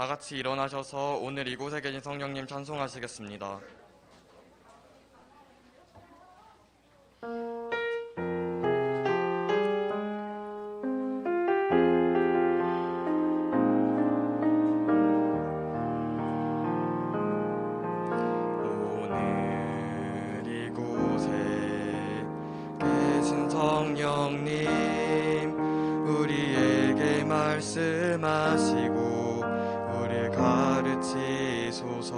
다 같이 일어나셔서 오늘 이곳에 계신 성령님 찬송하시겠습니다. 오늘 이곳에 계신 성령님 우리에게 말씀하시고 우리 가르치소서.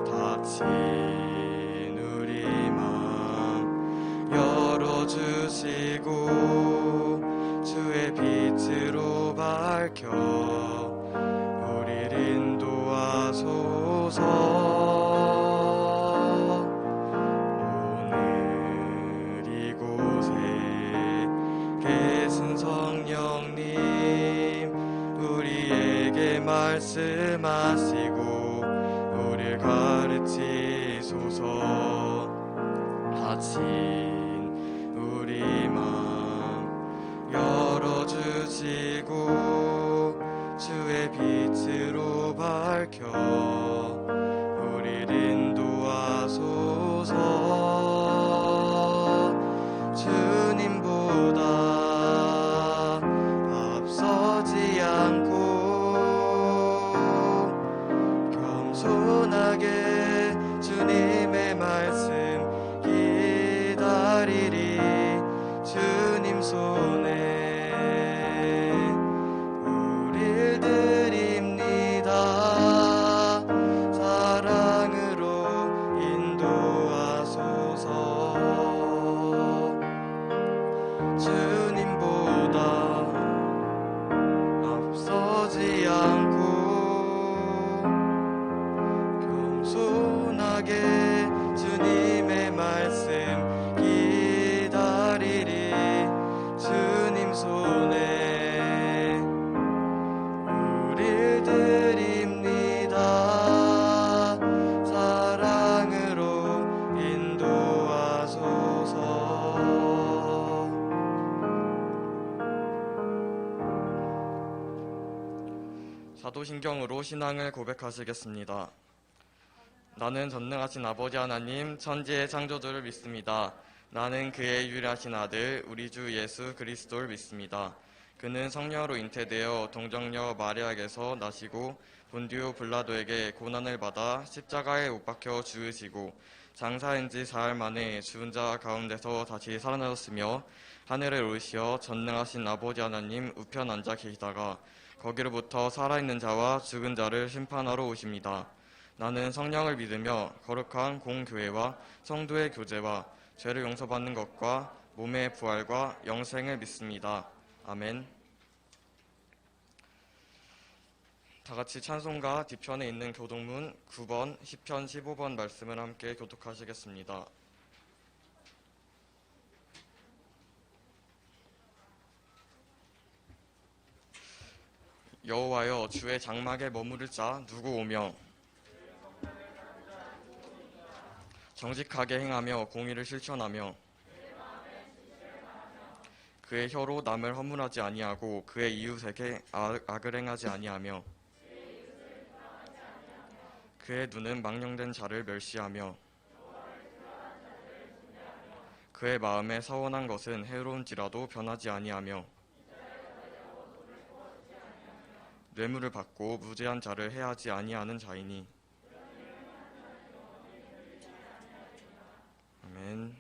닫힌 우리 맘 열어주시고 주의 빛으로 밝혀 우리를 인도하소서. 오늘 이곳에 계신 성령님 우리에게 말씀하시고 우리를 가르치소서. 닫힌 우리 맘 열어주시고 주의 빛으로 밝혀 우리를 인도하소서. 주님보다 앞서지 않고 겸손하게 주님의 말씀 기다리리. 주님 손에 우릴 드립니다. 사랑으로 인도하소서. 주님보다 앞서지 않고 겸손하게 주님의 말씀 기다리리. 주님 손에 우릴 드립니다. 사랑으로 인도하소서. 사도신경으로 신앙을 고백하시겠습니다. 나는 전능하신 아버지 하나님 천지의 창조주를 믿습니다. 나는 그의 유일하신 아들 우리 주 예수 그리스도를 믿습니다. 그는 성령으로 잉태되어 동정녀 마리아에게서 나시고 본디오 빌라도에게 고난을 받아 십자가에 못 박혀 죽으시고 장사한 지 사흘 만에 죽은 자 가운데서 다시 살아나셨으며 하늘에 오르시어 전능하신 아버지 하나님 우편 앉아 계시다가 거기로부터 살아있는 자와 죽은 자를 심판하러 오십니다. 나는 성령을 믿으며 거룩한 공교회와 성도의 교제와 죄를 용서받는 것과 몸의 부활과 영생을 믿습니다. 아멘. 다 같이 찬송가 뒤편에 있는 교독문 9번, 시편 15번 말씀을 함께 교독하시겠습니다. 여호와여, 주의 장막에 머무를 자 누구 오며 정직하게 행하며 공의를 실천하며 그의 혀로 남을 허물하지 아니하고 그의 이웃에게 악을 행하지 아니하며 그의 눈은 망령된 자를 멸시하며 그의 마음에 서원한 것은 해로운지라도 변하지 아니하며 뇌물을 받고 무죄한 자를 해하지 아니하는 자이니. 아멘.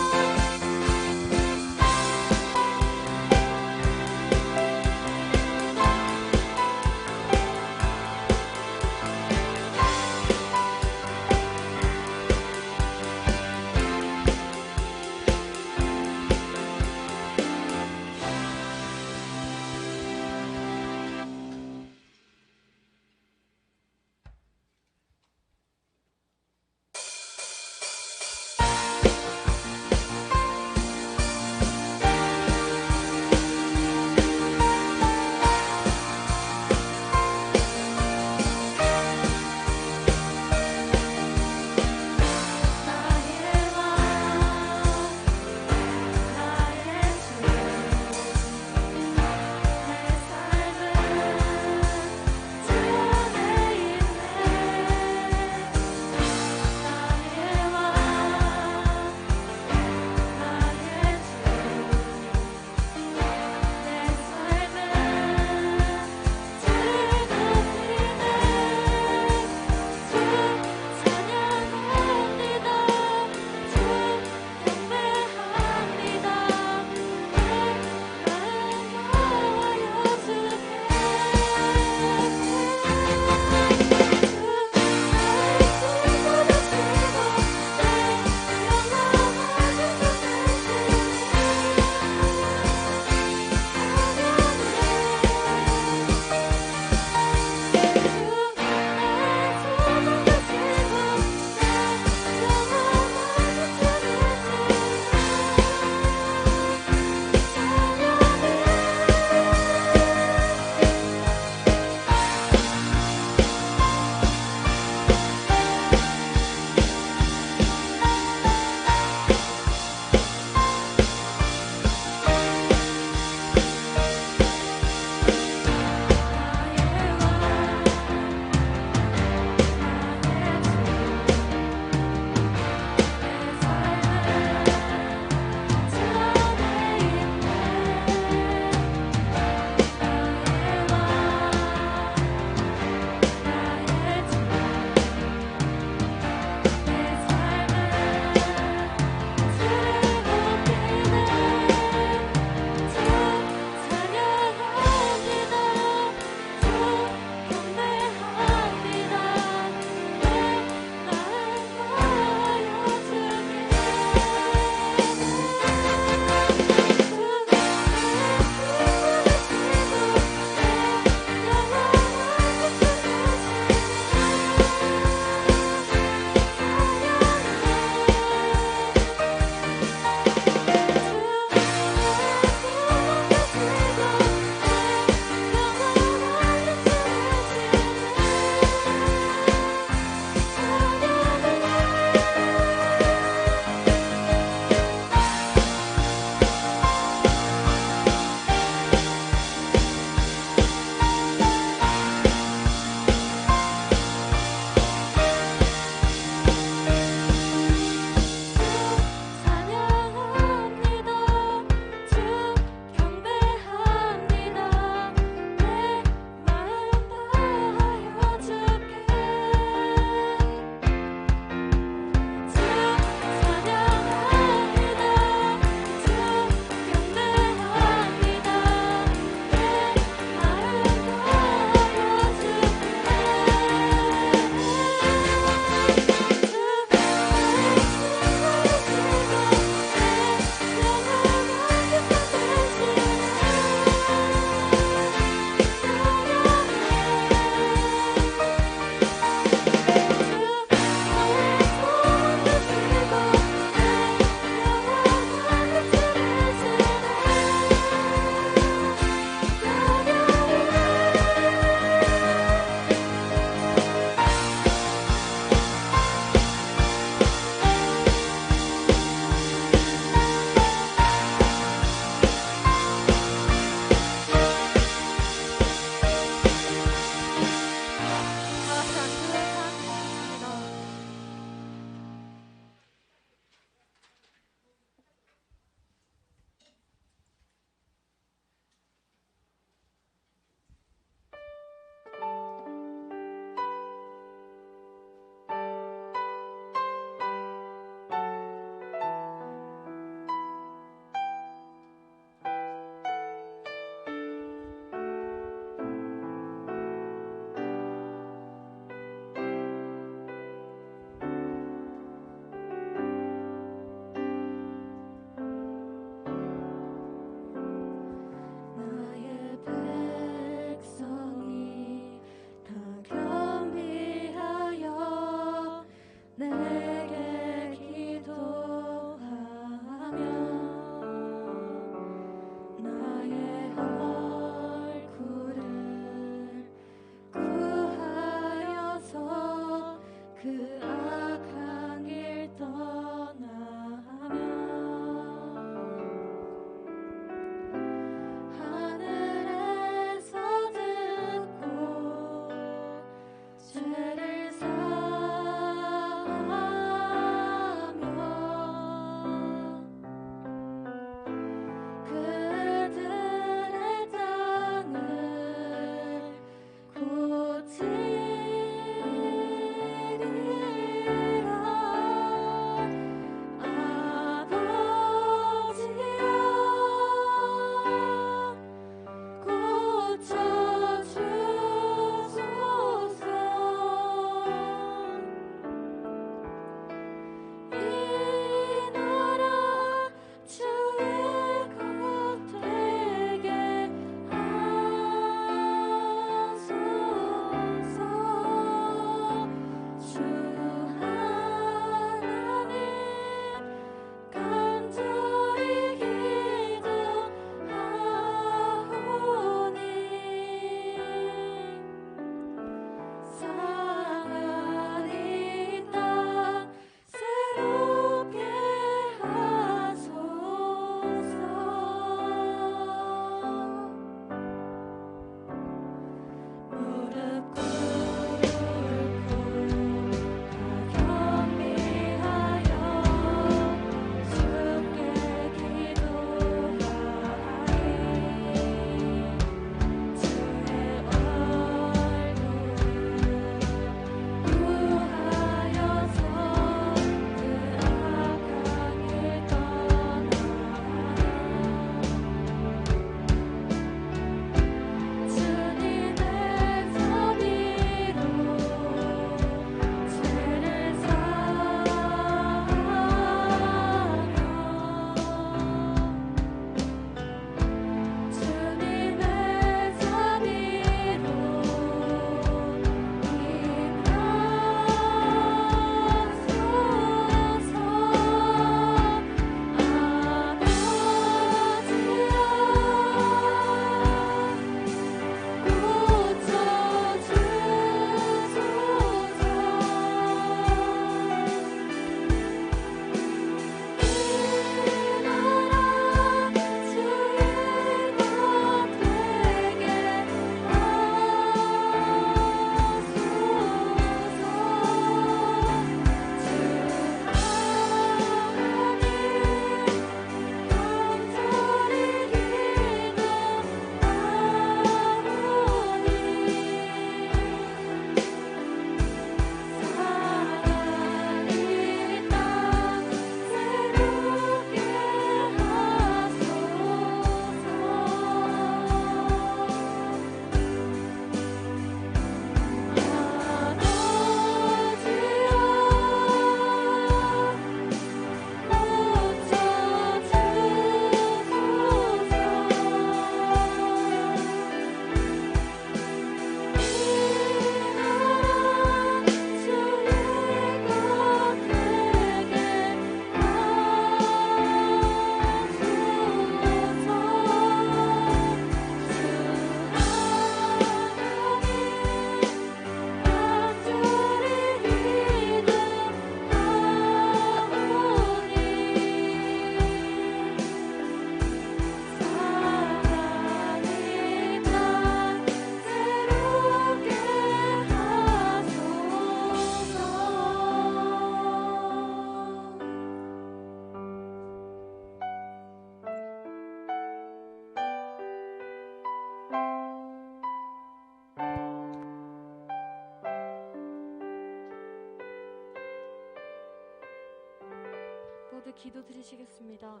기도드리시겠습니다.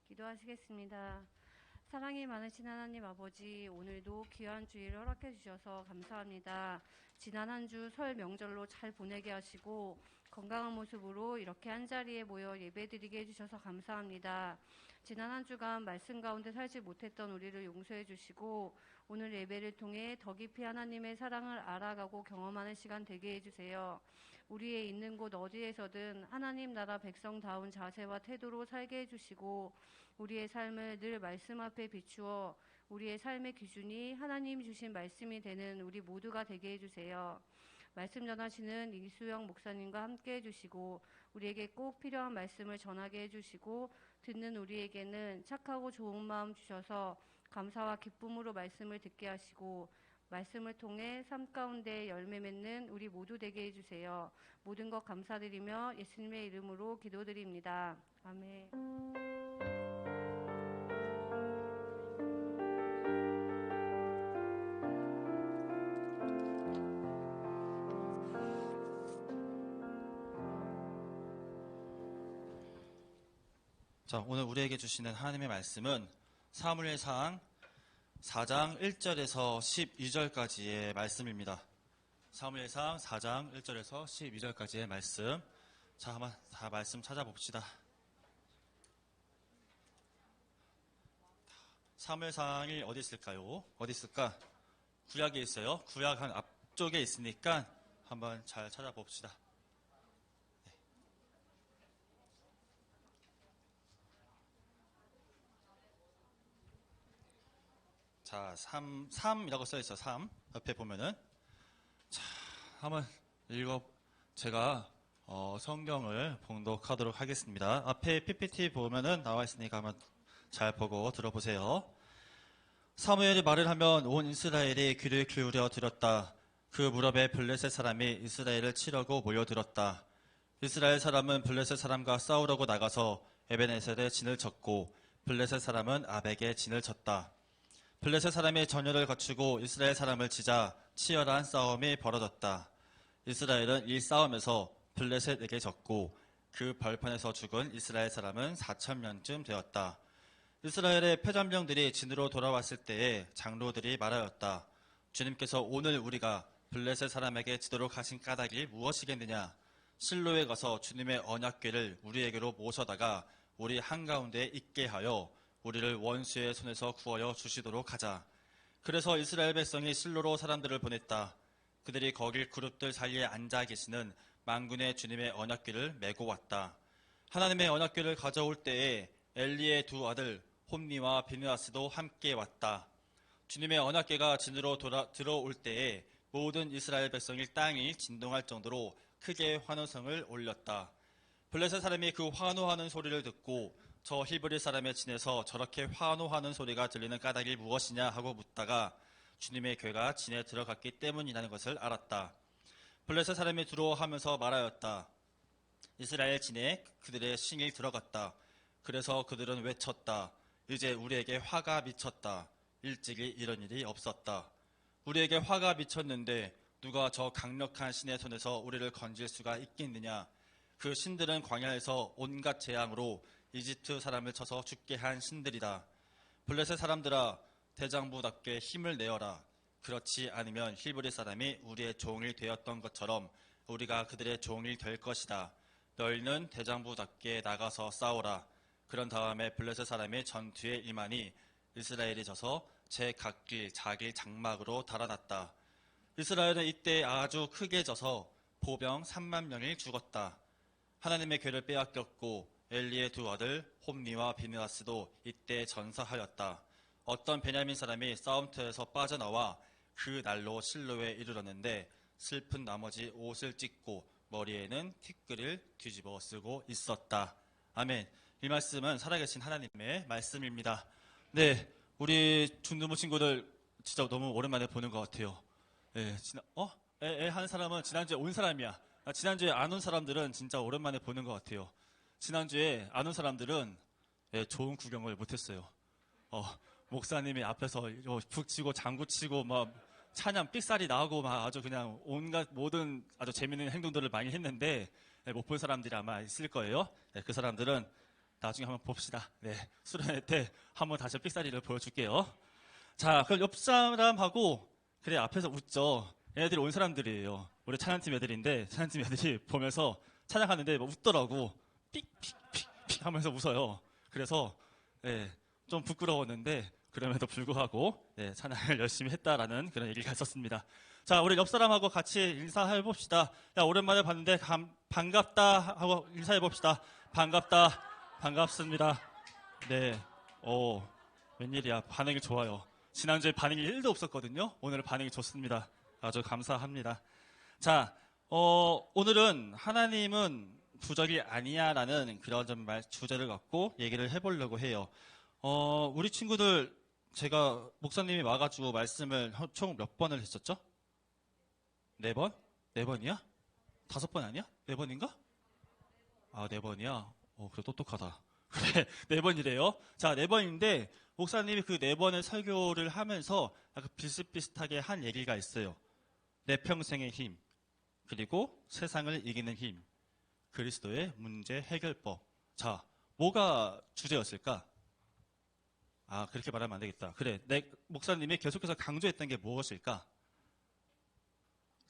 기도하시겠습니다. 사랑이 많으신 하나님 아버지, 오늘도 귀한 주일을 허락해 주셔서 감사합니다. 지난 한 주 설 명절로 잘 보내게 하시고 건강한 모습으로 이렇게 한자리에 모여 예배드리게 해주셔서 감사합니다. 지난 한 주간 말씀 가운데 살지 못했던 우리를 용서해 주시고 오늘 예배를 통해 더 깊이 하나님의 사랑을 알아가고 경험하는 시간 되게 해주세요. 우리의 있는 곳 어디에서든 하나님 나라 백성다운 자세와 태도로 살게 해주시고 우리의 삶을 늘 말씀 앞에 비추어 우리의 삶의 기준이 하나님 주신 말씀이 되는 우리 모두가 되게 해주세요. 말씀 전하시는 이수영 목사님과 함께 해주시고 우리에게 꼭 필요한 말씀을 전하게 해주시고 듣는 우리에게는 착하고 좋은 마음 주셔서 감사와 기쁨으로 말씀을 듣게 하시고 말씀을 통해 삶 가운데 열매 맺는 우리 모두 되게 해주세요. 모든 것 감사드리며 예수님의 이름으로 기도드립니다. 아멘. 자, 오늘 우리에게 주시는 하나님의 말씀은 사무엘상 4장 1절에서 12절까지의 말씀입니다. 사무엘상 4장 1절에서 12절까지의 말씀. 자, 한번 다 말씀 찾아봅시다. 사무엘상이 어디 있을까요? 어디 있을까? 구약에 있어요. 구약 한 앞쪽에 있으니까 한번 잘 찾아봅시다. 자, 3이라고 써있어. 3 옆에 보면은 자, 한번 제가 성경을 봉독하도록 하겠습니다. 앞에 PPT 보면은 나와 있으니까 한번 잘 보고 들어보세요. 사무엘이 말을 하면 온 이스라엘이 귀를 기울여 들었다. 그 무렵에 블레셋 사람이 이스라엘을 치려고 모여들었다. 이스라엘 사람은 블레셋 사람과 싸우려고 나가서 에벤에셀에 진을 쳤고 블레셋 사람은 아벡에 진을 쳤다. 블레셋 사람이 전열을 거치고 이스라엘 사람을 치자 치열한 싸움이 벌어졌다. 이스라엘은 이 싸움에서 블레셋에게 졌고 그 벌판에서 죽은 이스라엘 사람은 4,000명쯤 되었다. 이스라엘의 패전병들이 진으로 돌아왔을 때에 장로들이 말하였다. 주님께서 오늘 우리가 블레셋 사람에게 지도록 하신 까닭이 무엇이겠느냐? 실로에 가서 주님의 언약궤를 우리에게로 모셔다가 우리 한가운데 있게 하여 우리를 원수의 손에서 구하여 주시도록 하자. 그래서 이스라엘 백성이 실로로 사람들을 보냈다. 그들이 거길 그룹들 사이에 앉아 계시는 만군의 주님의 언약궤를 메고 왔다. 하나님의 언약궤를 가져올 때에 엘리의 두 아들 홈니와 비느하스도 함께 왔다. 주님의 언약궤가 진으로 들어올 때에 모든 이스라엘 백성이 땅이 진동할 정도로 크게 환호성을 올렸다. 블레셋 사람이 그 환호하는 소리를 듣고 저 히브리 사람의 진에서 저렇게 환호하는 소리가 들리는 까닭이 무엇이냐 하고 묻다가 주님의 궤가 진에 들어갔기 때문이라는 것을 알았다. 블레셋 사람이 두려워하면서 말하였다. 이스라엘 진에 그들의 신이 들어갔다. 그래서 그들은 외쳤다. 이제 우리에게 화가 미쳤다. 일찍이 이런 일이 없었다. 우리에게 화가 미쳤는데 누가 저 강력한 신의 손에서 우리를 건질 수가 있겠느냐. 그 신들은 광야에서 온갖 재앙으로 이집트 사람을 쳐서 죽게 한 신들이다. 블레셋 사람들아, 대장부답게 힘을 내어라. 그렇지 않으면 히브리 사람이 우리의 종이 되었던 것처럼 우리가 그들의 종이 될 것이다. 너희는 대장부답게 나가서 싸우라. 그런 다음에 블레셋 사람이 전투에 임하니 이스라엘이 져서 제 각기 자기 장막으로 달아났다. 이스라엘은 이때 아주 크게 져서 보병 3만 명이 죽었다. 하나님의 궤를 빼앗겼고 엘리의 두 아들 홈니와 비느하스도 이때 전사하였다. 어떤 베냐민 사람이 싸움터에서 빠져나와 그 날로 실로에 이르렀는데 슬픈 나머지 옷을 찢고 머리에는 티끌을 뒤집어 쓰고 있었다. 아멘. 이 말씀은 살아계신 하나님의 말씀입니다. 네, 우리 중등부 친구들 진짜 너무 오랜만에 보는 것 같아요. 네, 한 사람은 지난주에 온 사람이야. 지난주에 안 온 사람들은 진짜 오랜만에 보는 것 같아요. 지난주에 안 온 사람들은 좋은 구경을 못했어요. 목사님이 앞에서 북 치고 장구 치고 막 찬양 삑살이 나고 막 아주 그냥 온갖 모든 아주 재밌는 행동들을 많이 했는데 못 본 사람들이 아마 있을 거예요. 네, 그 사람들은 나중에 한번 봅시다. 네, 수련회 때 한번 다시 삑사리를 보여줄게요. 자, 그럼 옆 사람하고 그래 앞에서 웃죠. 얘네들이 온 사람들이에요. 우리 찬양팀 애들인데 찬양팀 애들이 보면서 찬양하는데 막 웃더라고. 삑 하면서 웃어요. 그래서 네, 좀 부끄러웠는데 그럼에도 불구하고 네, 찬양을 열심히 했다라는 그런 얘기가 있었습니다. 자, 우리 옆 사람하고 같이 인사해 봅시다. 야, 오랜만에 봤는데 반갑다 하고 인사해 봅시다. 반갑다. 반갑습니다. 네. 오, 웬일이야. 반응이 좋아요. 지난주에 반응이 1도 없었거든요. 오늘 반응이 좋습니다. 아주 감사합니다. 자, 오늘은 하나님은 부적이 아니야 라는 그런 주제를 갖고 얘기를 해보려고 해요. 우리 친구들 제가 목사님이 와가지고 말씀을 총 몇 번을 했었죠? 4번? 4번이야? 5번 아니야? 4번인가? 아, 4번이야? 그래, 똑똑하다. 그래, 4번이래요. 자, 4번인데, 목사님이 그 4번의 설교를 하면서 약간 비슷비슷하게 한 얘기가 있어요. 내 평생의 힘, 그리고 세상을 이기는 힘, 그리스도의 문제 해결법. 자, 뭐가 주제였을까? 아, 그렇게 말하면 안 되겠다. 그래, 목사님이 계속해서 강조했던 게 무엇일까?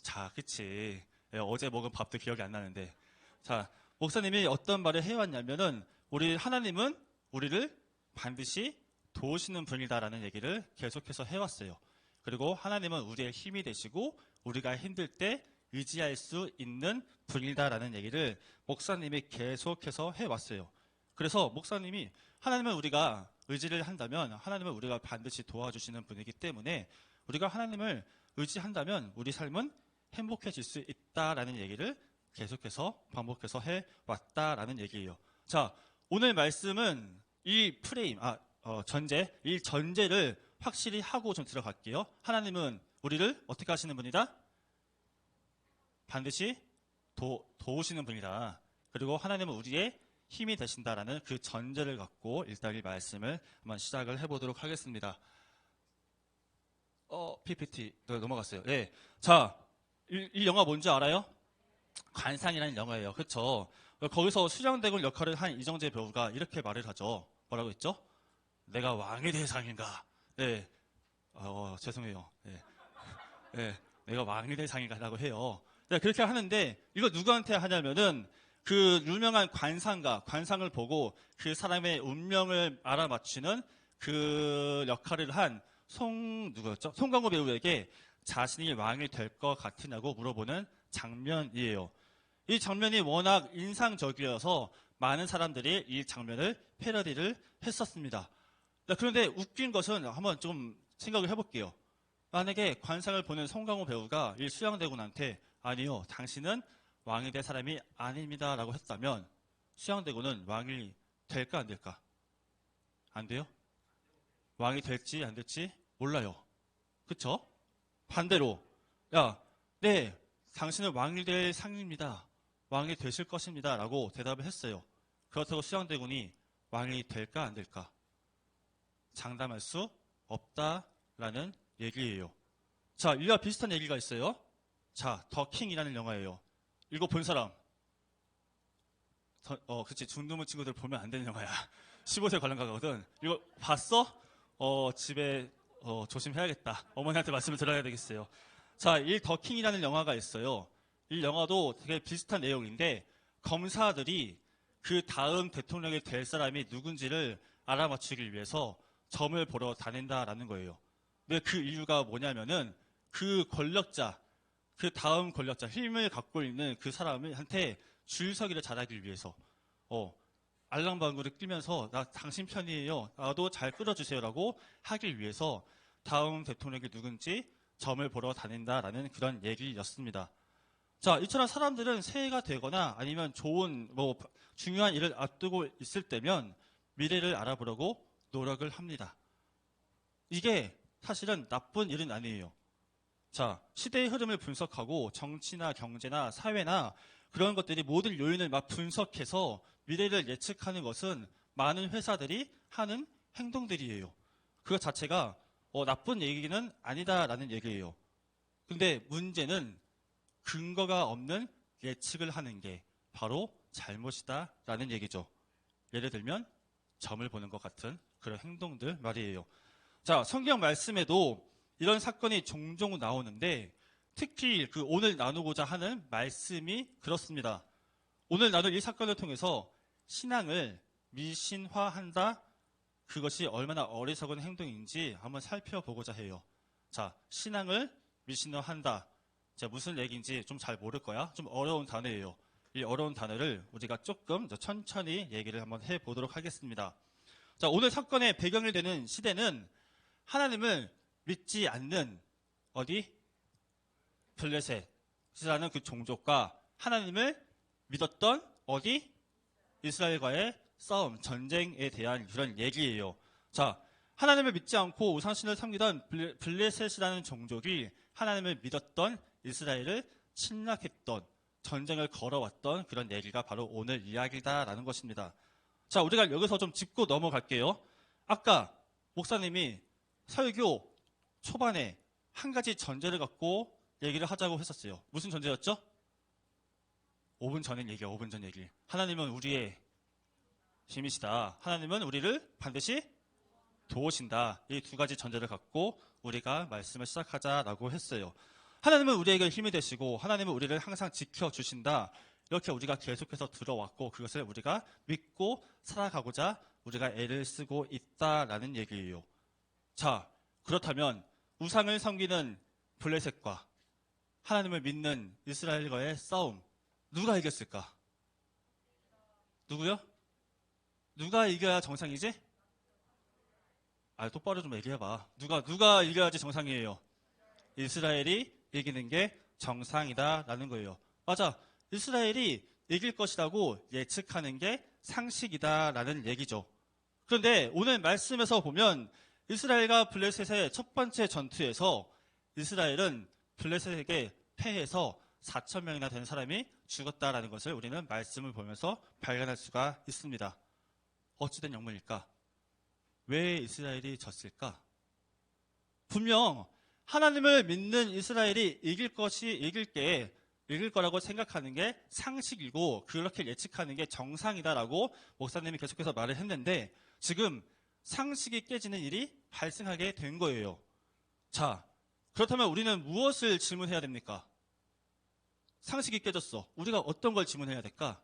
자, 그치. 어제 먹은 밥도 기억이 안 나는데. 자, 목사님이 어떤 말을 해왔냐면은, 우리 하나님은 우리를 반드시 도우시는 분이다라는 얘기를 계속해서 해왔어요. 그리고 하나님은 우리의 힘이 되시고, 우리가 힘들 때 의지할 수 있는 분이다라는 얘기를 목사님이 계속해서 해왔어요. 그래서 목사님이 하나님은 우리가 의지를 한다면 하나님은 우리가 반드시 도와주시는 분이기 때문에 우리가 하나님을 의지한다면 우리 삶은 행복해질 수 있다라는 얘기를 계속해서 반복해서 해왔다라는 얘기예요. 자, 오늘 말씀은 이 프레임, 이 전제를 확실히 하고 좀 들어갈게요. 하나님은 우리를 어떻게 하시는 분이다? 반드시 도우시는 분이다. 그리고 하나님은 우리의 힘이 되신다라는 그 전제를 갖고 일단 이 말씀을 한번 시작을 해보도록 하겠습니다. PPT 넘어갔어요. 네. 자, 이 영화 뭔지 알아요? 관상이라는 영화예요. 그렇죠? 거기서 수령대군 역할을 한 이정재 배우가 이렇게 말을 하죠. 뭐라고 했죠? 내가 왕이 될 상인가? 네. 죄송해요. 네. 네. 내가 왕이 될 상인가라고 해요. 네, 그렇게 하는데 이거 누구한테 하냐면은 그 유명한 관상을 보고 그 사람의 운명을 알아맞추는 그 역할을 한 누구였죠? 송강호 배우에게 자신이 왕이 될 것 같으냐고 물어보는 장면이에요. 이 장면이 워낙 인상적이어서 많은 사람들이 이 장면을 패러디를 했었습니다. 그런데 웃긴 것은 한번 좀 생각을 해볼게요. 만약에 관상을 보는 송강호 배우가 이 수양대군한테 아니요, 당신은 왕이 될 사람이 아닙니다 라고 했다면 수양대군은 왕이 될까 안 될까? 안 돼요? 왕이 될지 안 될지 몰라요. 그쵸? 반대로 네, 당신은 왕이 될 상입니다. 왕이 되실 것입니다 라고 대답을 했어요. 그렇다고 수양대군이 왕이 될까 안 될까? 장담할 수 없다라는 얘기예요. 자, 이와 비슷한 얘기가 있어요. 자, 더 킹이라는 영화예요. 이거 본 사람? 그치, 중두문 친구들 보면 안 되는 영화야. 15세 관람 가거든. 이거 봤어? 집에 조심해야겠다. 어머니한테 말씀을 드려야 되겠어요. 자, 이 더 킹이라는 영화가 있어요. 이 영화도 되게 비슷한 내용인데 검사들이 그 다음 대통령이 될 사람이 누군지를 알아맞추기 위해서 점을 보러 다닌다라는 거예요. 근데 그 이유가 뭐냐면은 그 권력자, 그 다음 권력자, 힘을 갖고 있는 그 사람한테 줄서기를 잘하기 위해서 알랑방구를 끼면서 나 당신 편이에요. 나도 잘 끌어주세요라고 하기 위해서 다음 대통령이 누군지 점을 보러 다닌다라는 그런 얘기였습니다. 자, 이처럼 사람들은 새해가 되거나 아니면 좋은 중요한 일을 앞두고 있을 때면 미래를 알아보려고 노력을 합니다. 이게 사실은 나쁜 일은 아니에요. 자, 시대의 흐름을 분석하고 정치나 경제나 사회나 그런 것들이 모든 요인을 막 분석해서 미래를 예측하는 것은 많은 회사들이 하는 행동들이에요. 그것 자체가 나쁜 얘기는 아니다라는 얘기예요. 근데 문제는 근거가 없는 예측을 하는 게 바로 잘못이다라는 얘기죠. 예를 들면 점을 보는 것 같은 그런 행동들 말이에요. 자, 성경 말씀에도 이런 사건이 종종 나오는데 특히 그 오늘 나누고자 하는 말씀이 그렇습니다. 오늘 나눌 이 사건을 통해서 신앙을 미신화한다, 그것이 얼마나 어리석은 행동인지 한번 살펴보고자 해요. 자, 신앙을 미신화한다. 자, 무슨 얘기인지 좀 잘 모를 거야. 좀 어려운 단어예요. 이 어려운 단어를 우리가 조금 더 천천히 얘기를 한번 해보도록 하겠습니다. 자, 오늘 사건의 배경이 되는 시대는 하나님을 믿지 않는 어디? 블레셋이라는 그 종족과 하나님을 믿었던 어디? 이스라엘과의 싸움, 전쟁에 대한 그런 얘기예요. 자, 하나님을 믿지 않고 우상신을 섬기던 블레셋이라는 종족이 하나님을 믿었던 이스라엘을 침략했던, 전쟁을 걸어왔던 그런 얘기가 바로 오늘 이야기다라는 것입니다. 자, 우리가 여기서 좀 짚고 넘어갈게요. 아까 목사님이 설교 초반에 한 가지 전제를 갖고 얘기를 하자고 했었어요. 무슨 전제였죠? 5분 전에 얘기야, 5분 전 얘기. 하나님은 우리의 힘이시다. 하나님은 우리를 반드시 도우신다. 이 두 가지 전제를 갖고 우리가 말씀을 시작하자라고 했어요. 하나님은 우리에게 힘이 되시고 하나님은 우리를 항상 지켜주신다. 이렇게 우리가 계속해서 들어왔고 그것을 우리가 믿고 살아가고자 우리가 애를 쓰고 있다라는 얘기예요. 자, 그렇다면 우상을 섬기는 블레셋과 하나님을 믿는 이스라엘과의 싸움, 누가 이겼을까? 누구요? 누가 이겨야 정상이지? 똑바로 좀 얘기해봐. 누가 이겨야지 정상이에요? 이스라엘이 이기는 게 정상이다라는 거예요. 맞아. 이스라엘이 이길 것이라고 예측하는 게 상식이다라는 얘기죠. 그런데 오늘 말씀에서 보면 이스라엘과 블레셋의 첫 번째 전투에서 이스라엘은 블레셋에게 패해서 4천 명이나 되는 사람이 죽었다라는 것을 우리는 말씀을 보면서 발견할 수가 있습니다. 어찌된 영문일까? 왜 이스라엘이 졌을까? 분명 하나님을 믿는 이스라엘이 이길 거라고 생각하는 게 상식이고 그렇게 예측하는 게 정상이다라고 목사님이 계속해서 말을 했는데 지금 상식이 깨지는 일이 발생하게 된 거예요. 자, 그렇다면 우리는 무엇을 질문해야 됩니까? 상식이 깨졌어. 우리가 어떤 걸 질문해야 될까?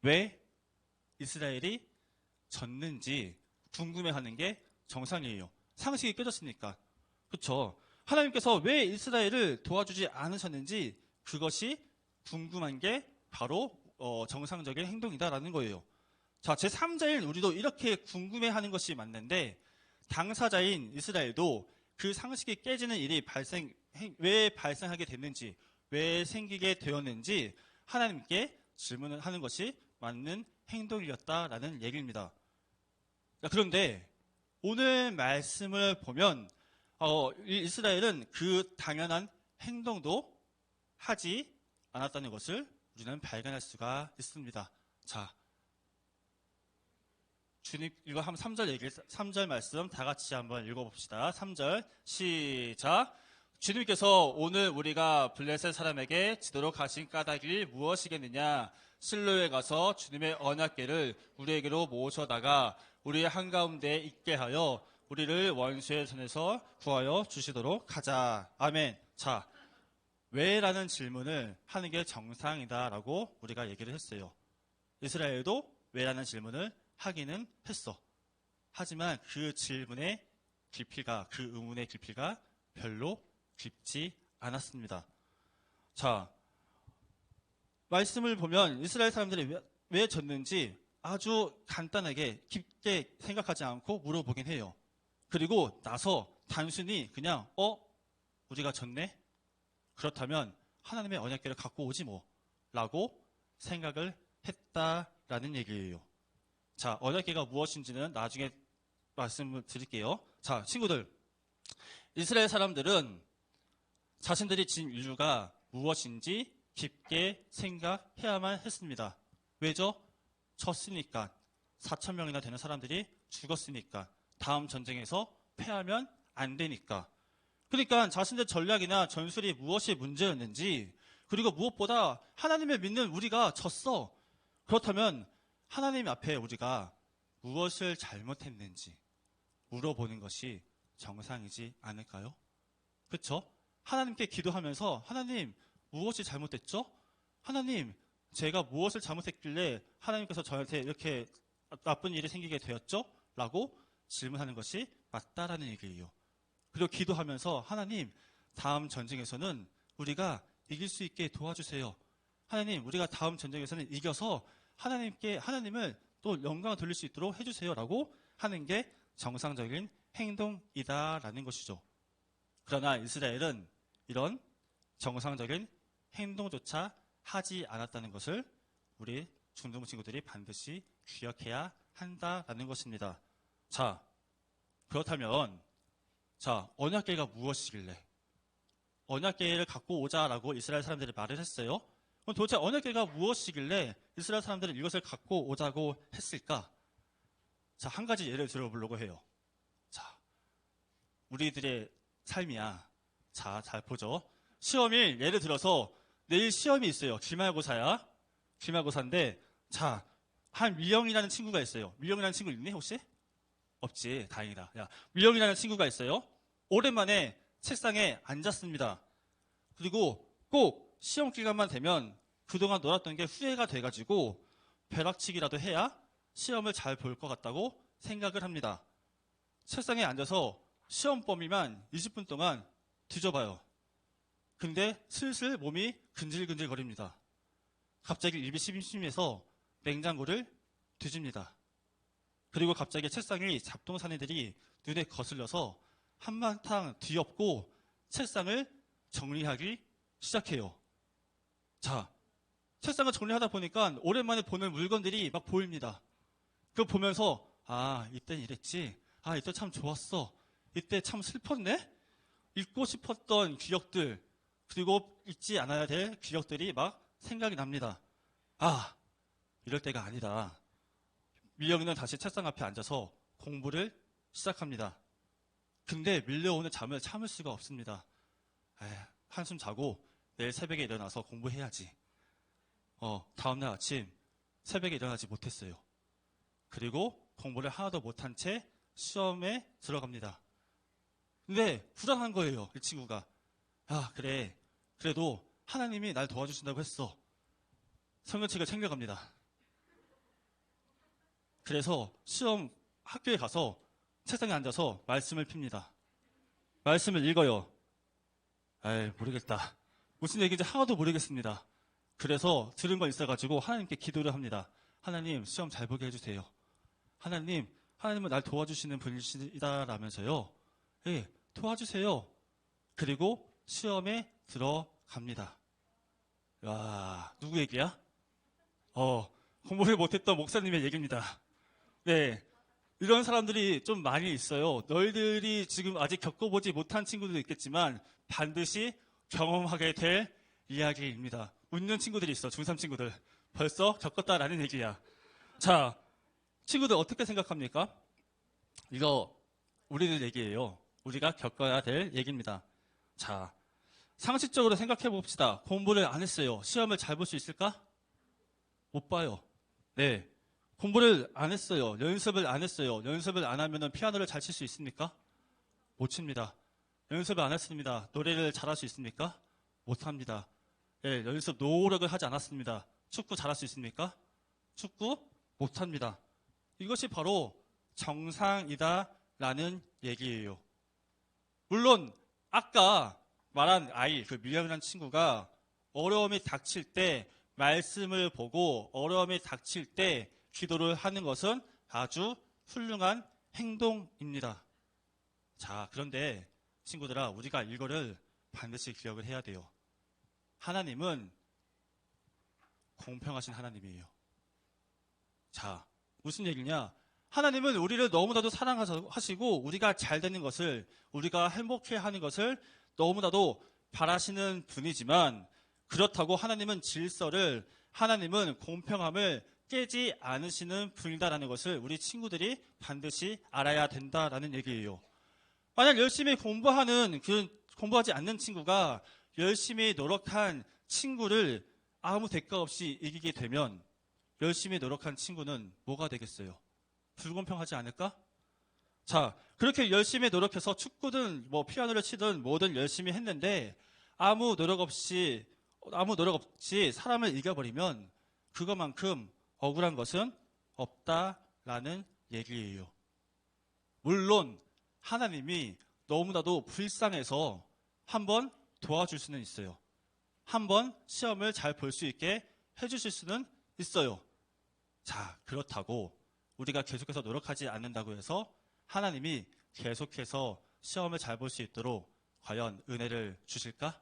왜 이스라엘이 졌는지 궁금해하는 게 정상이에요. 상식이 깨졌으니까. 그렇죠? 하나님께서 왜 이스라엘을 도와주지 않으셨는지 그것이 궁금한 게 바로 정상적인 행동이다라는 거예요. 자, 제3자인 우리도 이렇게 궁금해하는 것이 맞는데 당사자인 이스라엘도 그 상식이 깨지는 일이 왜 발생하게 됐는지, 왜 생기게 되었는지 하나님께 질문을 하는 것이 맞는 행동이었다라는 얘기입니다. 그런데 오늘 말씀을 보면 이스라엘은 그 당연한 행동도 하지 않았다는 것을 우리는 발견할 수가 있습니다. 자, 주님 이거 한번 3절 말씀 다 같이 한번 읽어봅시다. 3절 시작. 주님께서 오늘 우리가 블레셋 사람에게 지도록 하신 까닭이 무엇이겠느냐? 실로에 가서 주님의 언약궤를 우리에게로 모셔다가 우리의 한가운데에 있게 하여 우리를 원수의 손에서 구하여 주시도록 하자. 아멘. 자, 왜라는 질문을 하는 게 정상이다라고 우리가 얘기를 했어요. 이스라엘도 왜라는 질문을 하기는 했어. 하지만 그 질문의 깊이가, 그 의문의 깊이가 별로 깊지 않았습니다. 자, 말씀을 보면 이스라엘 사람들이 왜 졌는지 아주 간단하게 깊게 생각하지 않고 물어보긴 해요. 그리고 나서 단순히 그냥 우리가 졌네? 그렇다면 하나님의 언약궤를 갖고 오지 뭐 라고 생각을 했다라는 얘기예요. 자, 언약궤가 무엇인지는 나중에 말씀을 드릴게요. 자, 친구들, 이스라엘 사람들은 자신들이 진 이유가 무엇인지 깊게 생각해야만 했습니다. 왜죠? 졌으니까. 4천 명이나 되는 사람들이 죽었으니까. 다음 전쟁에서 패하면 안 되니까. 그러니까 자신의 전략이나 전술이 무엇이 문제였는지, 그리고 무엇보다 하나님을 믿는 우리가 졌어. 그렇다면 하나님 앞에 우리가 무엇을 잘못했는지 물어보는 것이 정상이지 않을까요? 그렇죠? 하나님께 기도하면서 하나님 무엇이 잘못됐죠? 하나님 제가 무엇을 잘못했길래 하나님께서 저한테 이렇게 나쁜 일이 생기게 되었죠? 라고 질문하는 것이 맞다라는 얘기예요. 그리고 기도하면서 하나님 다음 전쟁에서는 우리가 이길 수 있게 도와주세요. 하나님 우리가 다음 전쟁에서는 이겨서 하나님을 또 영광을 돌릴 수 있도록 해주세요 라고 하는 게 정상적인 행동이다라는 것이죠. 그러나 이스라엘은 이런 정상적인 행동조차 하지 않았다는 것을 우리 중등부 친구들이 반드시 기억해야 한다라는 것입니다. 자, 그렇다면 언약궤가 무엇이길래 언약궤를 갖고 오자라고 이스라엘 사람들이 말을 했어요. 그럼 도대체 언약궤가 무엇이길래 이스라엘 사람들은 이것을 갖고 오자고 했을까? 자, 한 가지 예를 들어보려고 해요. 자, 우리들의 삶이야. 자, 잘 보죠. 시험일 예를 들어서 내일 시험이 있어요. 기말고사야. 기말고사인데 자, 한 미영이라는 친구가 있어요. 미영이라는 친구 있니 혹시? 없지. 다행이다. 야, 미영이라는 친구가 있어요. 오랜만에 책상에 앉았습니다. 그리고 꼭 시험 기간만 되면 그동안 놀았던 게 후회가 돼가지고 벼락치기라도 해야 시험을 잘 볼 것 같다고 생각을 합니다. 책상에 앉아서 시험 범위만 20분 동안 뒤져봐요. 근데 슬슬 몸이 근질근질 거립니다. 갑자기 입이 심심해서 냉장고를 뒤집니다. 그리고 갑자기 책상의 잡동사니들이 눈에 거슬려서 한바탕 뒤엎고 책상을 정리하기 시작해요. 자, 책상을 정리하다 보니까 오랜만에 보는 물건들이 막 보입니다. 그거 보면서 이땐 이랬지. 이때 참 좋았어. 이때 참 슬펐네. 잊고 싶었던 기억들 그리고 잊지 않아야 될 기억들이 막 생각이 납니다. 이럴 때가 아니다. 미영이는 다시 책상 앞에 앉아서 공부를 시작합니다. 근데 밀려오는 잠을 참을 수가 없습니다. 한숨 자고 내일 새벽에 일어나서 공부해야지. 다음날 아침 새벽에 일어나지 못했어요. 그리고 공부를 하나도 못한 채 시험에 들어갑니다. 근데 불안한 거예요. 이 친구가. 그래. 그래도 하나님이 날 도와주신다고 했어. 성경책을 챙겨갑니다. 그래서 시험 학교에 가서 책상에 앉아서 말씀을 핍니다. 말씀을 읽어요. 모르겠다. 무슨 얘기인지 하나도 모르겠습니다. 그래서 들은 거 있어가지고 하나님께 기도를 합니다. 하나님 시험 잘 보게 해주세요. 하나님은 날 도와주시는 분이시다라면서요. 도와주세요. 그리고 시험에 들어갑니다. 와, 누구 얘기야? 공부를 못했던 목사님의 얘기입니다. 네, 이런 사람들이 좀 많이 있어요. 너희들이 지금 아직 겪어보지 못한 친구들도 있겠지만 반드시 경험하게 될 이야기입니다. 웃는 친구들이 있어, 중3 친구들. 벌써 겪었다라는 얘기야. 자, 친구들 어떻게 생각합니까? 이거 우리들 얘기예요. 우리가 겪어야 될 얘기입니다. 자, 상식적으로 생각해 봅시다. 공부를 안 했어요. 시험을 잘 볼 수 있을까? 못 봐요. 네. 공부를 안 했어요. 연습을 안 했어요. 연습을 안 하면 피아노를 잘 칠 수 있습니까? 못 칩니다. 연습을 안 했습니다. 노래를 잘할 수 있습니까? 못 합니다. 연습 노력을 하지 않았습니다. 축구 잘할 수 있습니까? 축구 못 합니다. 이것이 바로 정상이다라는 얘기예요. 물론 아까 말한 아이, 그 미영이라는 친구가 어려움이 닥칠 때 말씀을 보고 어려움이 닥칠 때 기도를 하는 것은 아주 훌륭한 행동입니다. 자, 그런데 친구들아, 우리가 이거를 반드시 기억을 해야 돼요. 하나님은 공평하신 하나님이에요. 자, 무슨 얘기냐? 하나님은 우리를 너무나도 사랑하시고 우리가 잘 되는 것을, 우리가 행복해하는 것을 너무나도 바라시는 분이지만, 그렇다고 하나님은 질서를, 하나님은 공평함을 깨지 않으시는 분이다라는 것을 우리 친구들이 반드시 알아야 된다라는 얘기예요. 만약 열심히 공부하는 공부하지 않는 친구가 열심히 노력한 친구를 아무 대가 없이 이기게 되면 열심히 노력한 친구는 뭐가 되겠어요? 불공평하지 않을까? 자, 그렇게 열심히 노력해서 축구든 뭐 피아노를 치든 뭐든 열심히 했는데 아무 노력 없이 사람을 이겨버리면 그것만큼 억울한 것은 없다라는 얘기예요. 물론 하나님이 너무나도 불쌍해서 한번 도와줄 수는 있어요. 한번 시험을 잘 볼 수 있게 해주실 수는 있어요. 자, 그렇다고 우리가 계속해서 노력하지 않는다고 해서 하나님이 계속해서 시험을 잘 볼 수 있도록 과연 은혜를 주실까?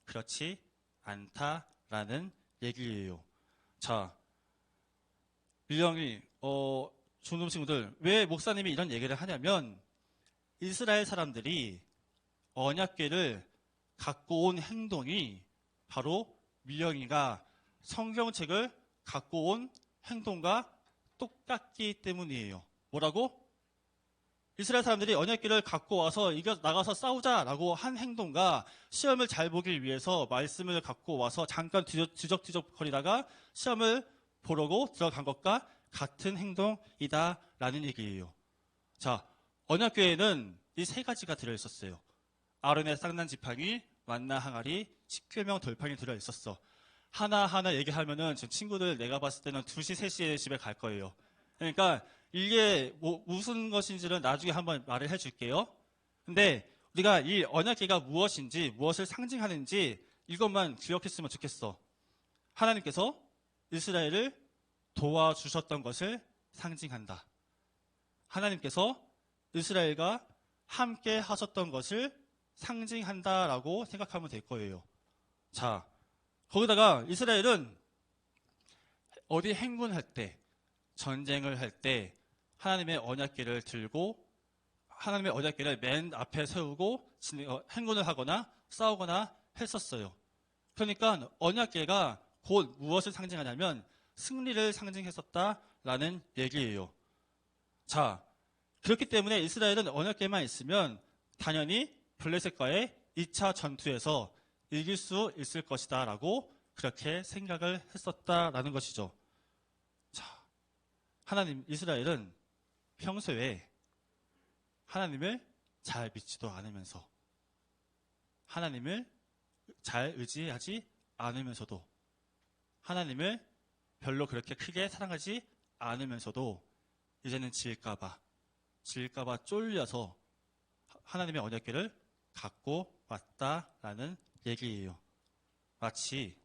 그렇지 않다라는 얘기예요. 자, 유영이 좋은 친구들, 왜 목사님이 이런 얘기를 하냐면 이스라엘 사람들이 언약궤를 갖고 온 행동이 바로 미영이가 성경책을 갖고 온 행동과 똑같기 때문이에요. 뭐라고? 이스라엘 사람들이 언약궤를 갖고 와서 나가서 싸우자라고 한 행동과 시험을 잘 보기 위해서 말씀을 갖고 와서 잠깐 뒤적뒤적 거리다가 시험을 보려고 들어간 것과 같은 행동이다라는 얘기예요. 자, 언약궤에는 이 세 가지가 들어있었어요. 아론의 쌍난 지팡이, 만나 항아리, 십계명 돌판이 들어있었어. 하나하나 얘기하면은 지금 친구들 내가 봤을 때는 2시, 3시에 집에 갈 거예요. 그러니까 이게 무슨 것인지는 나중에 한번 말을 해줄게요. 근데 우리가 이 언약궤가 무엇인지, 무엇을 상징하는지 이것만 기억했으면 좋겠어. 하나님께서 이스라엘을 도와주셨던 것을 상징한다. 하나님께서 이스라엘과 함께 하셨던 것을 상징한다라고 생각하면 될 거예요. 자, 거기다가 이스라엘은 어디 행군할 때, 전쟁을 할 때 하나님의 언약궤를 들고 하나님의 언약궤를 맨 앞에 세우고 행군을 하거나 싸우거나 했었어요. 그러니까 언약궤가 곧 무엇을 상징하냐면 승리를 상징했었다라는 얘기예요. 자, 그렇기 때문에 이스라엘은 언약궤만 있으면 당연히 블레셋과의 2차 전투에서 이길 수 있을 것이다 라고 그렇게 생각을 했었다라는 것이죠. 자, 이스라엘은 평소에 하나님을 잘 믿지도 않으면서 하나님을 잘 의지하지 않으면서도 하나님을 별로 그렇게 크게 사랑하지 않으면서도 이제는 질까봐 쫄려서 하나님의 언약궤를 갖고 왔다라는 얘기예요. 마치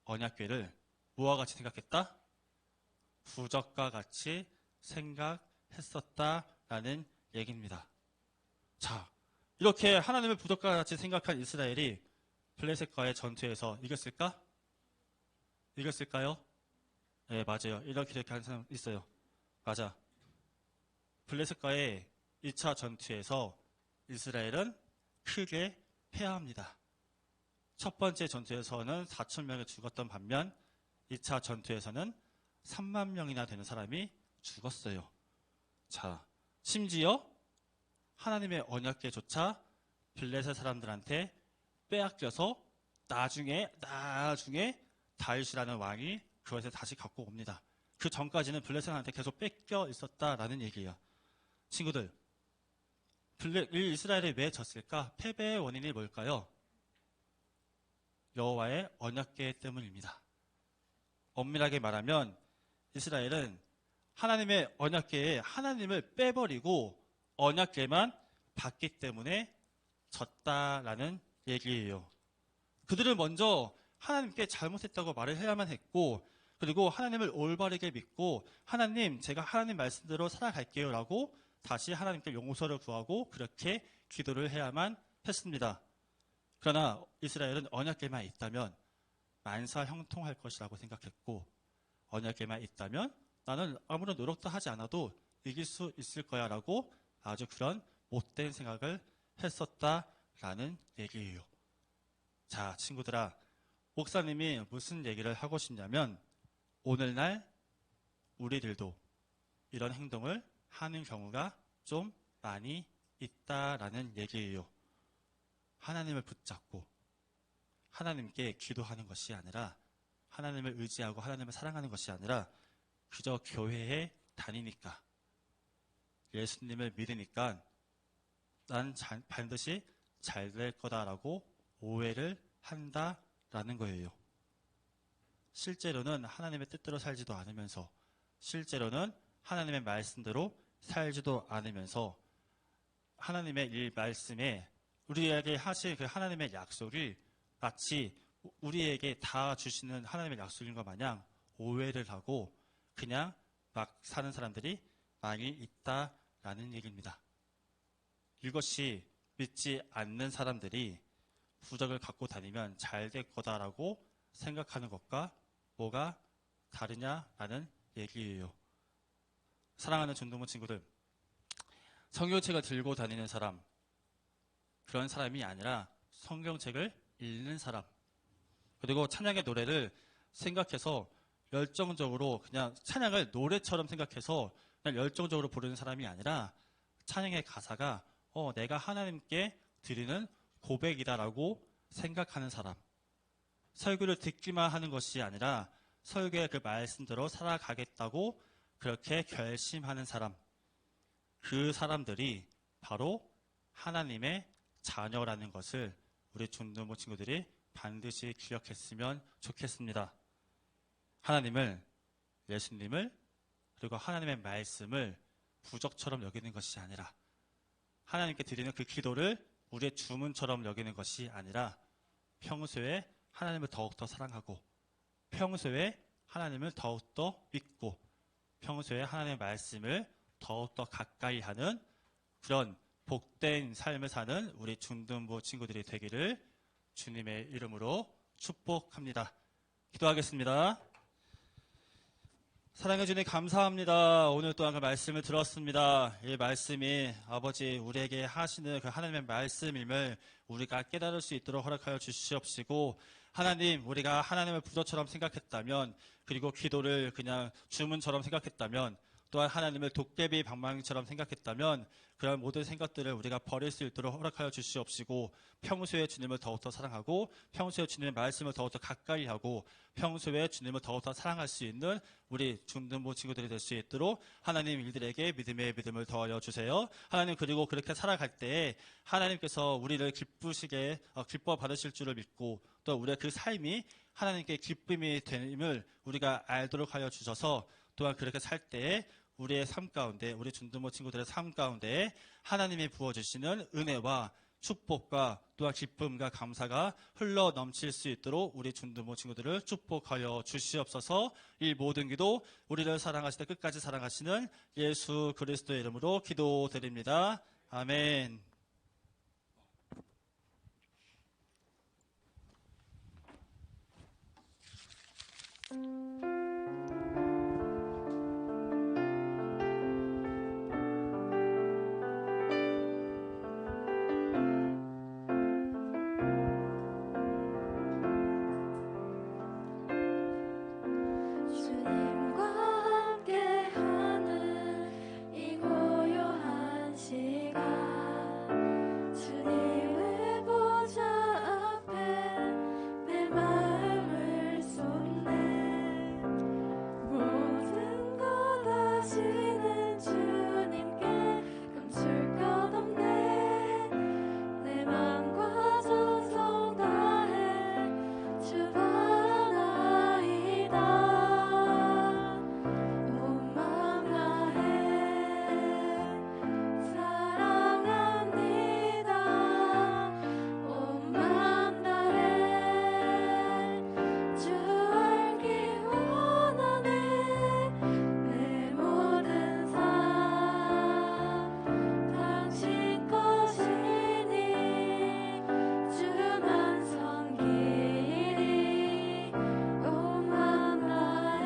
언약궤를 무엇과 같이 생각했다? 부적과 같이 생각했었다라는 얘기입니다. 자, 이렇게 하나님을 부적과 같이 생각한 이스라엘이 블레셋과의 전투에서 이겼을까? 이겼을까요? 네, 맞아요. 이렇게 하는 사람 있어요. 맞아. 블레셋과의 2차 전투에서 이스라엘은 크게 패합니다. 첫 번째 전투에서는 4,000명이 죽었던 반면 2차 전투에서는 3만 명이나 되는 사람이 죽었어요. 자, 심지어 하나님의 언약궤조차 블레셋 사람들한테 빼앗겨서 나중에 다윗이라는 왕이 그것을 다시 갖고 옵니다. 그 전까지는 블레셋한테 계속 뺏겨 있었다라는 얘기예요. 친구들, 이스라엘이 왜 졌을까? 패배의 원인이 뭘까요? 여호와의 언약궤 때문입니다. 엄밀하게 말하면 이스라엘은 하나님의 언약궤에 하나님을 빼버리고 언약궤만 받기 때문에 졌다라는 얘기예요. 그들은 먼저 하나님께 잘못했다고 말을 해야만 했고, 그리고 하나님을 올바르게 믿고 하나님, 제가 하나님 말씀대로 살아갈게요 라고 다시 하나님께 용서를 구하고 그렇게 기도를 해야만 했습니다. 그러나 이스라엘은 언약궤만 있다면 만사 형통할 것이라고 생각했고, 언약궤만 있다면 나는 아무런 노력도 하지 않아도 이길 수 있을 거야 라고 아주 그런 못된 생각을 했었다라는 얘기예요. 자, 친구들아, 목사님이 무슨 얘기를 하고 싶냐면 오늘날 우리들도 이런 행동을 하는 경우가 좀 많이 있다라는 얘기예요. 하나님을 붙잡고 하나님께 기도하는 것이 아니라 하나님을 의지하고 하나님을 사랑하는 것이 아니라 그저 교회에 다니니까 예수님을 믿으니까 난 반드시 잘 될 거다라고 오해를 한다라는 거예요. 실제로는 하나님의 뜻대로 살지도 않으면서 실제로는 하나님의 말씀대로 살지도 않으면서 하나님의 이 말씀에 우리에게 하신 그 하나님의 약속이 마치 우리에게 다 주시는 하나님의 약속인 것 마냥 오해를 하고 그냥 막 사는 사람들이 많이 있다라는 얘기입니다. 이것이 믿지 않는 사람들이 부적을 갖고 다니면 잘 될 거다라고 생각하는 것과 뭐가 다르냐라는 얘기예요. 사랑하는 전도부 친구들, 성경책을 들고 다니는 사람, 그런 사람이 아니라 성경책을 읽는 사람, 그리고 찬양의 노래를 생각해서 열정적으로 그냥 찬양을 노래처럼 생각해서 그냥 열정적으로 부르는 사람이 아니라 찬양의 가사가 내가 하나님께 드리는 고백이다라고 생각하는 사람, 설교를 듣기만 하는 것이 아니라 설교의 그 말씀대로 살아가겠다고 그렇게 결심하는 사람, 그 사람들이 바로 하나님의 자녀라는 것을 우리 전도부 친구들이 반드시 기억했으면 좋겠습니다. 하나님을, 예수님을, 그리고 하나님의 말씀을 부적처럼 여기는 것이 아니라 하나님께 드리는 그 기도를 우리의 주문처럼 여기는 것이 아니라 평소에 하나님을 더욱더 사랑하고 평소에 하나님을 더욱더 믿고 평소에 하나님의 말씀을 더욱더 가까이 하는 그런 복된 삶을 사는 우리 중등부 친구들이 되기를 주님의 이름으로 축복합니다. 기도하겠습니다. 사랑해 주님 감사합니다. 오늘 또한 그 말씀을 들었습니다. 이 말씀이 아버지 우리에게 하시는 그 하나님의 말씀임을 우리가 깨달을 수 있도록 허락하여 주시옵시고 하나님, 우리가 하나님을 부조처럼 생각했다면 그리고 기도를 그냥 주문처럼 생각했다면 또한 하나님을 도깨비 방망이처럼 생각했다면 그런 모든 생각들을 우리가 버릴 수 있도록 허락하여 주시옵시고 평소에 주님을 더욱더 사랑하고 평소에 주님의 말씀을 더욱더 가까이 하고 평소에 주님을 더욱더 사랑할 수 있는 우리 중등부 친구들이 될 수 있도록 하나님 일들에게 믿음의 믿음을 더하여 주세요. 하나님, 그리고 그렇게 살아갈 때에 하나님께서 우리를 기뻐 받으실 줄을 믿고 또 우리의 그 삶이 하나님께 기쁨이 됨을 우리가 알도록 하여 주셔서 또한 그렇게 살 때에 우리의 삶 가운데, 우리 중등부 친구들의 삶 가운데 하나님이 부어주시는 은혜와 축복과 또한 기쁨과 감사가 흘러 넘칠 수 있도록 우리 중등부 친구들을 축복하여 주시옵소서. 이 모든 기도 우리를 사랑하시되 끝까지 사랑하시는 예수 그리스도의 이름으로 기도드립니다. 아멘. 주님과 함께하는 이 고요한 시간 주님의 보좌 앞에 내 마음을 쏟네 모든 것 아시는 주님께 감출 것 없네 내 맘과 정성 다해 주바라이다 온 맘 다해 사랑합니다 온 맘 다해 주 알기 원하네 내 모든 삶 당신 것이니 주만 섬기리 온 맘 다해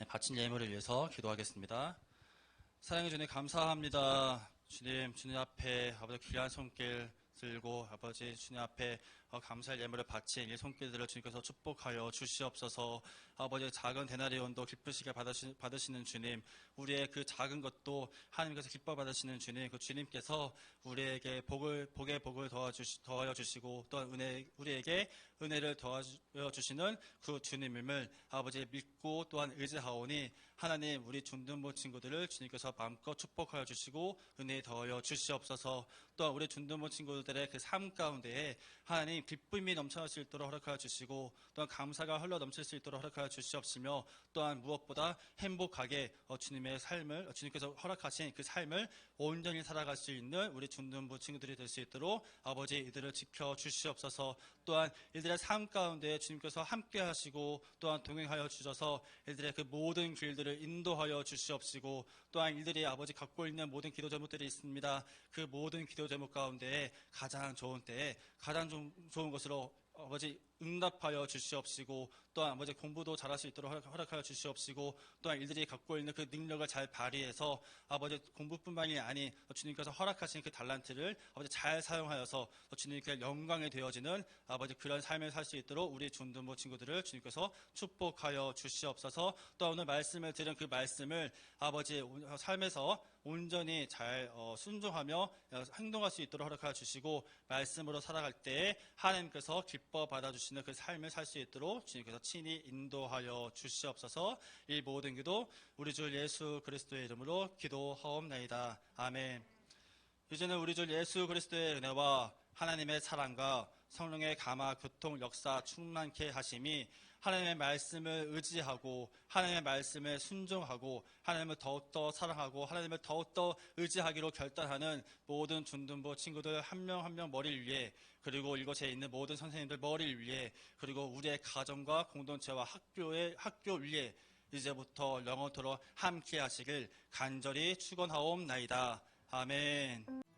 바친 예물을 위해서 기도하겠습니다. 사랑해 주님 감사합니다. 주님 앞에 아버지 귀한 손길 들고 아버지 주님 앞에 감사의 예물을 바친 이 손길들을 주님께서 축복하여 주시옵소서. 아버지 작은 데나리온도 기쁘시게 받으시는 주님, 우리의 그 작은 것도 하나님께서 기뻐 받으시는 주님, 그 주님께서 우리에게 복의 복을 더하여 주시고 또한 우리에게 은혜를 더하여 주시는 그 주님임을 아버지 믿고 또한 의지하오니 하나님 우리 준둔부 친구들을 주님께서 마음껏 축복하여 주시고 은혜 더하여 주시옵소서. 또한 우리 준둔부 친구들의 그 삶 가운데에 하나님 기쁨이 넘쳐날 수 있도록 허락하여 주시고 또한 감사가 흘러 넘칠 수 있도록 허락하여 주시옵시며 또한 무엇보다 행복하게 주님의 삶을 주님께서 허락하신 그 삶을 온전히 살아갈 수 있는 우리 준둔부 친구들이 될 수 있도록 아버지 이들을 지켜 주시옵소서. 또한 이들의 삶 가운데 주님께서 함께 하시고 또한 동행하여 주셔서 이들의 그 모든 길들을 인도하여 주시옵시고 또한 이들이 아버지 갖고 있는 모든 기도 제목들이 있습니다. 그 모든 기도 제목 가운데 가장 좋은 때에 가장 좋은 것으로 아버지 응답하여 주시옵시고 또한 아버지 공부도 잘할 수 있도록 허락하여 주시옵시고 또한 이들이 갖고 있는 그 능력을 잘 발휘해서 아버지 공부뿐만이 아닌 주님께서 허락하신 그 달란트를 아버지 잘 사용하여서 주님께 영광이 되어지는 아버지 그런 삶을 살 수 있도록 우리 준둔부 친구들을 주님께서 축복하여 주시옵소서. 또 오늘 말씀을 들은 그 말씀을 아버지 삶에서 온전히 잘 순종하며 행동할 수 있도록 허락하여 주시고 말씀으로 살아갈 때에 하나님께서 기뻐 받아주시는 그 삶을 살 수 있도록 주님께서 친히 인도하여 주시옵소서. 이 모든 기도 우리 주 예수 그리스도의 이름으로 기도하옵나이다. 아멘. 이제는 우리 주 예수 그리스도의 은혜와 하나님의 사랑과 성령의 감화 교통 역사 충만케 하심이 하나님의 말씀을 의지하고 하나님의 말씀에 순종하고 하나님을 더욱더 사랑하고 하나님을 더욱더 의지하기로 결단하는 모든 준둔부 친구들 한 명 한 명 머리를 위해 그리고 이곳에 있는 모든 선생님들 머리를 위해 그리고 우리의 가정과 공동체와 학교 위에 이제부터 영원토록 함께 하시길 간절히 축원하옵나이다. 아멘.